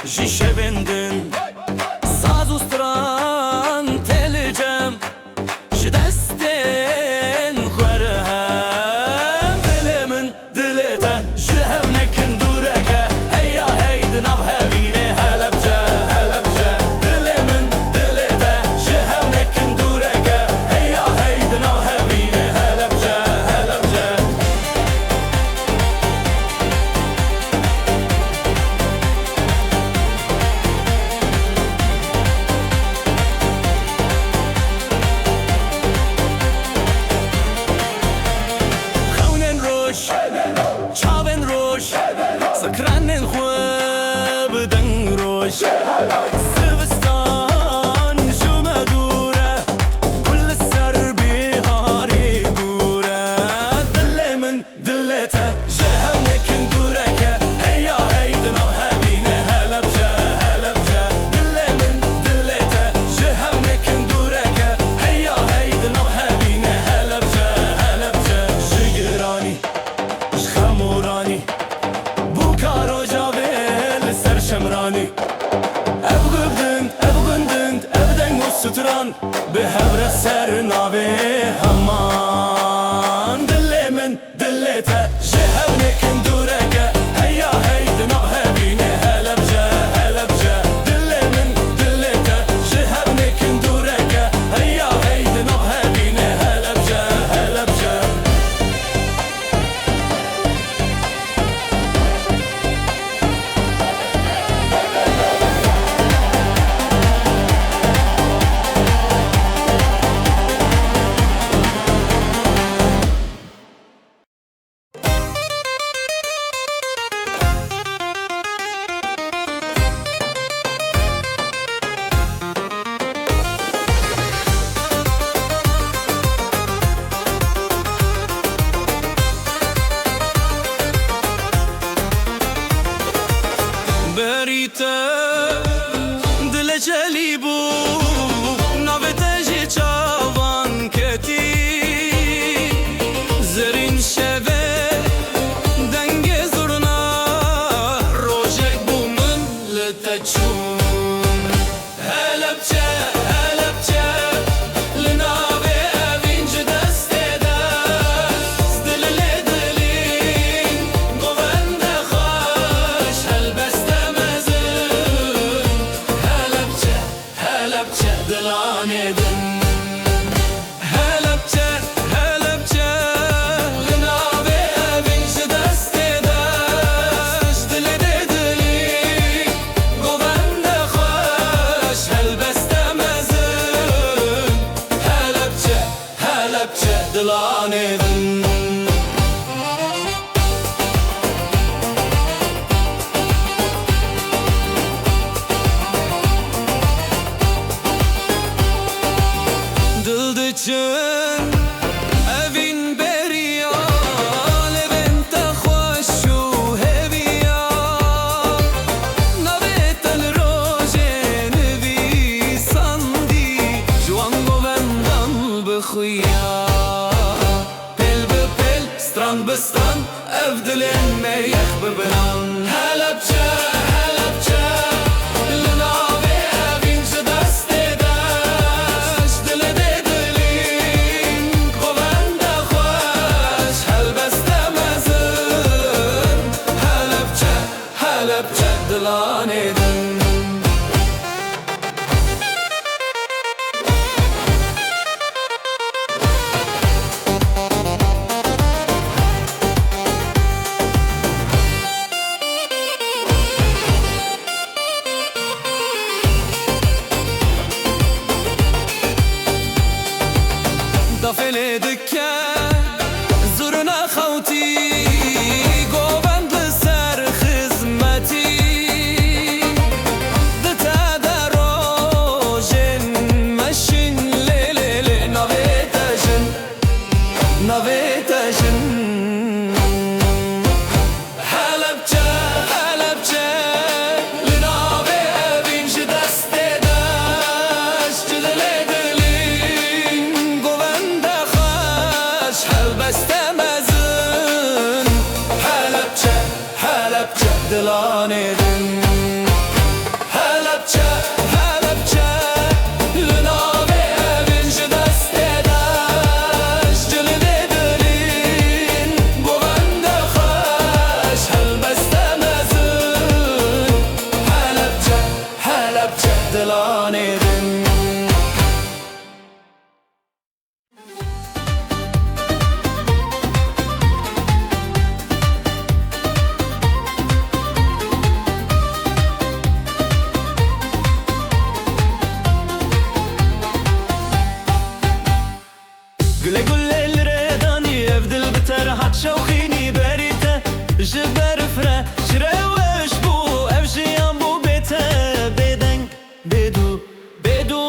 جي شبندن ساز و ستران تلجم جي دستن خورهم دل من دلتا جي هونكن دوركا هيا هيد ناو هبيني هلبجا هلبجا دل من دلتا جي هونكن دوركا هيا هيد ناو هبيني هلبجا هلبجا چاوین روش سکرانن خواب دنگ روش سوستان جمع دوره كل سر بیهاری دوره دل من دلتا جهنکن دورکه هیا هیدنا هبینه هلبجا هلبجا دل من دلتا جهنکن دورکه هیا هیدنا هبینه هلبجا هلبجا جگرانی خمورانی بوکار و جاویل سر شمرانی ابغندند ابدنگ و ستران به هبر سر ناوی همان دل من دلتا جهونکن دورکه هیا هید ناو هبینه هلبجا هلبجا دل من دلتا جهونکن دورکه هیا هید ناو هبینه هلبجا هلبجا بریته دل جلی بو نویته جی چاوان کتی زرین شوه دنگ زرنا روژک بو من لتچون هلبچه هلبچه لناوی اوینج دسته دست دل لدلین گوند خوش هلبسته دلانه دن هلبچه هلبچه لناوی اوینج دسته دست دل دلی گوند خوش هلبسته مزن هلبچه هلبچه دلانه دن دلدچن اوین بریا لبنت خوش و هویا نویتل روژه نوی سندی جوان گوندن بخویا پل به پل ستران به ستران افدلن میخ ببنان هلبچه هلبچه لناوی اوینج دسته دشت دل دلین گوند خوش هلبسته مزن هلبچه هلبچه دلانه دن دلانه دن Güle güle elredani evdil biter hat şevkhini berite Jiber fre şreweş bu ev jiyan bu bete Beden bedu bedu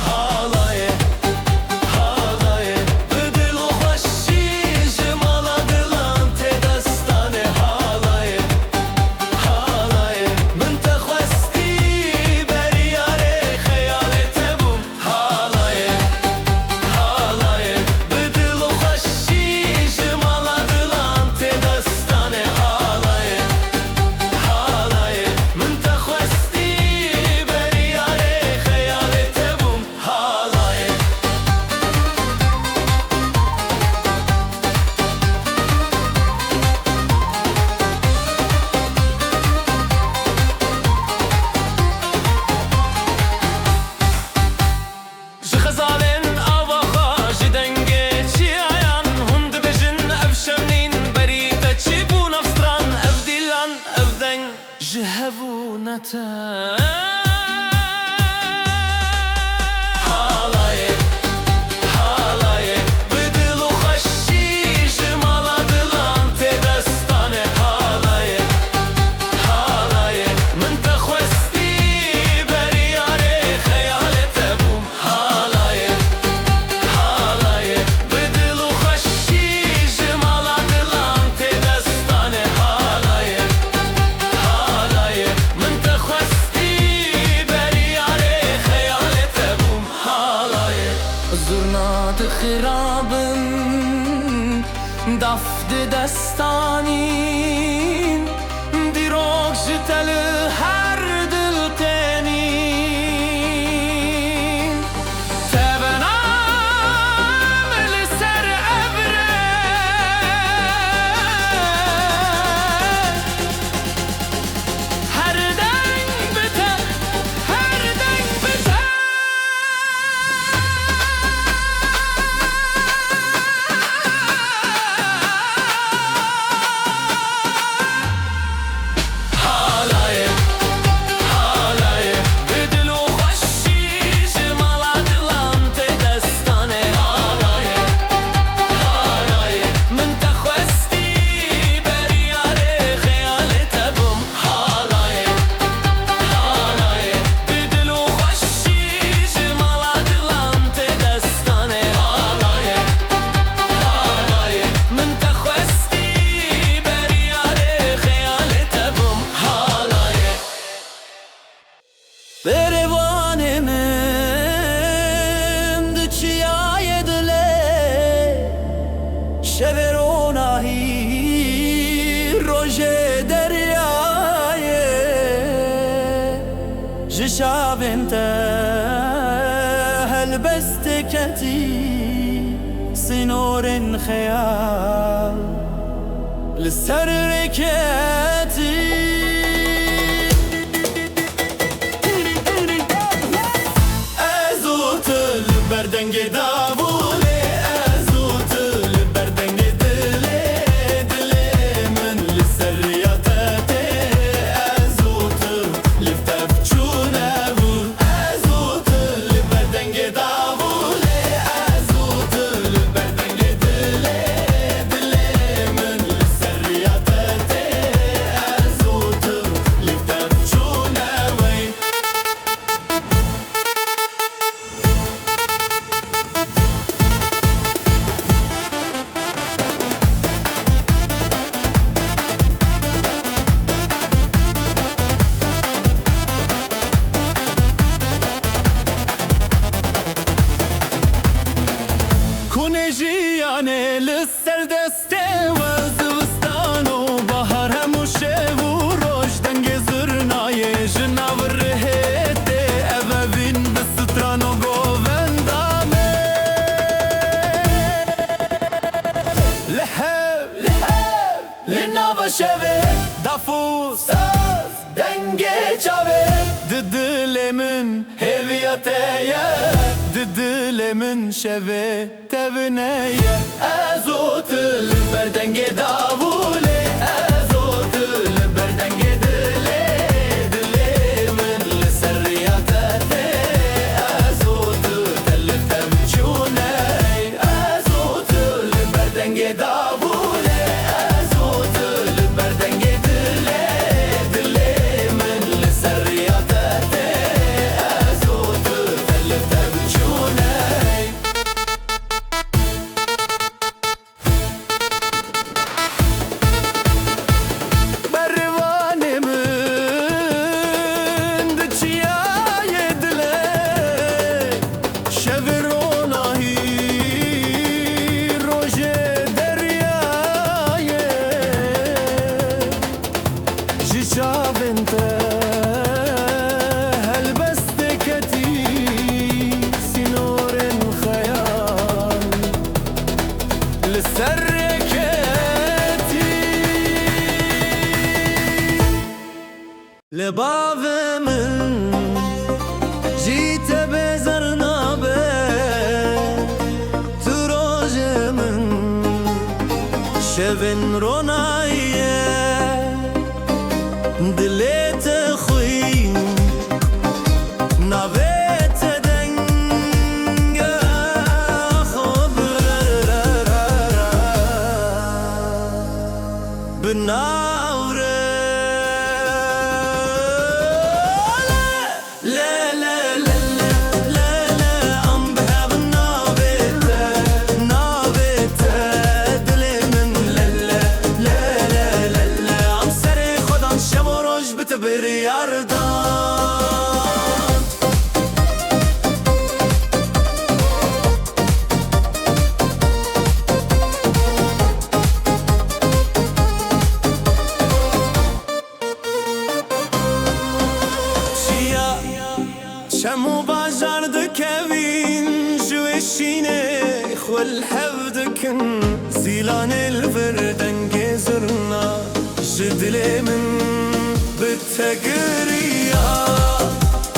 Halaye halaye Bedil o hoşi jimala dilan te dastane Halaye halaye Min te khwesti beriyare khayalete bum Halaye halaye Bedil o hoşi jimala dilan te dastane Halaye halaye Min te khwesti beriyare khayalete bum Halaye Ji xezalên ava xwe ji dengê çiyayan hûn dibêjin ev şemnîn berî te çîbû navstran ev dîlan ev deng ji hevûne te Halaye halaye Bedil û xweşî ji mala dilan tê destane Halaye halaye Min te xwestî beriyarê xeyalê te bûm Halaye halaye Bedil û xweşî ji mala dilan tê destane Halaye halaye Min te xwestî beriyarê xeyalê te bûm Halaye Zurna dixirabin daf di destanîn Dîrok ji te li her dil tenîn Te benam li ser evre Her deng bite her deng bite Halaye halaye Bedil û xweşî ji mala dilan tê destane Halaye halaye Min te xwestî beriyarê xeyalê te bûm Halaye halaye Bedil û xweşî ji mala dilan tê destane Halaye halaye Min te xwestî beriyarê xeyalê te bûm Halaye Berivanimim di çiyayê dilê Şeveronahi rojê deryayê Ji şavên te helbestê ketî Sînorên xeyal li ser rêketî Ez û tu li ber dengê davûlê Ez û tu li ber dengê dilê Dilê min li ser riya te tê Ez û tu li tev çûne bû Ez û tu li ber dengê davûlê Ez û tu li ber dengê dilê Dilê min li ser riya te geçave Didilemin heviyateye Didilemin şeve tevneye Ezotul berdenge davule Ezotul berdenge dile Dilemin serriyatete Ezotul tellif tevçune Ezotul berdenge davule Ezotul berdenge dile Dilemin serriyatete Ezotul tellif tevçune لبابمن جيت بزرنا به تروجمن شبن رونايه دليت خوي نابت دنگ خبر بناوره bir yardan Şia şemu bajardık evin Şu eşine khul hevdükün Zilan elverden gezirna Jidlemin بالتقرية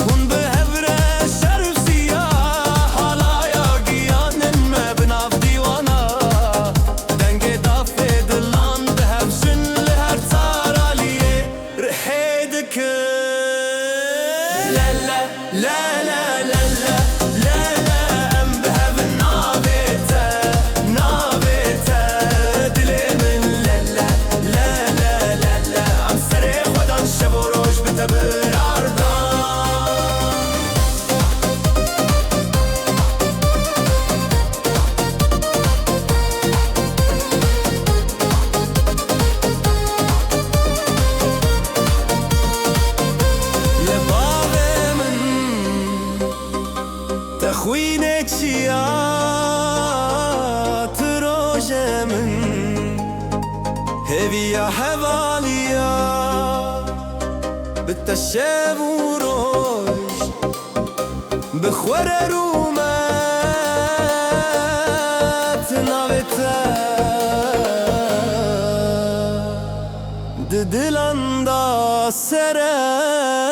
كن بهبرة شرف سياح على ياقيان ما بناف ديوانا دنقي دافي دلان دهب شن لهر تارا ليه رحيدك لا لا لا لا لا لا لا لا ام بهب نابته نابته دلي من لا لا لا لا لا لا عم سريخ ودان شبوروش بتبر عرضان لبابي من تخوينك شيات روجه من هبيا حواليا بالتشاب وروش بخور رومات نابتا ددلان دا سره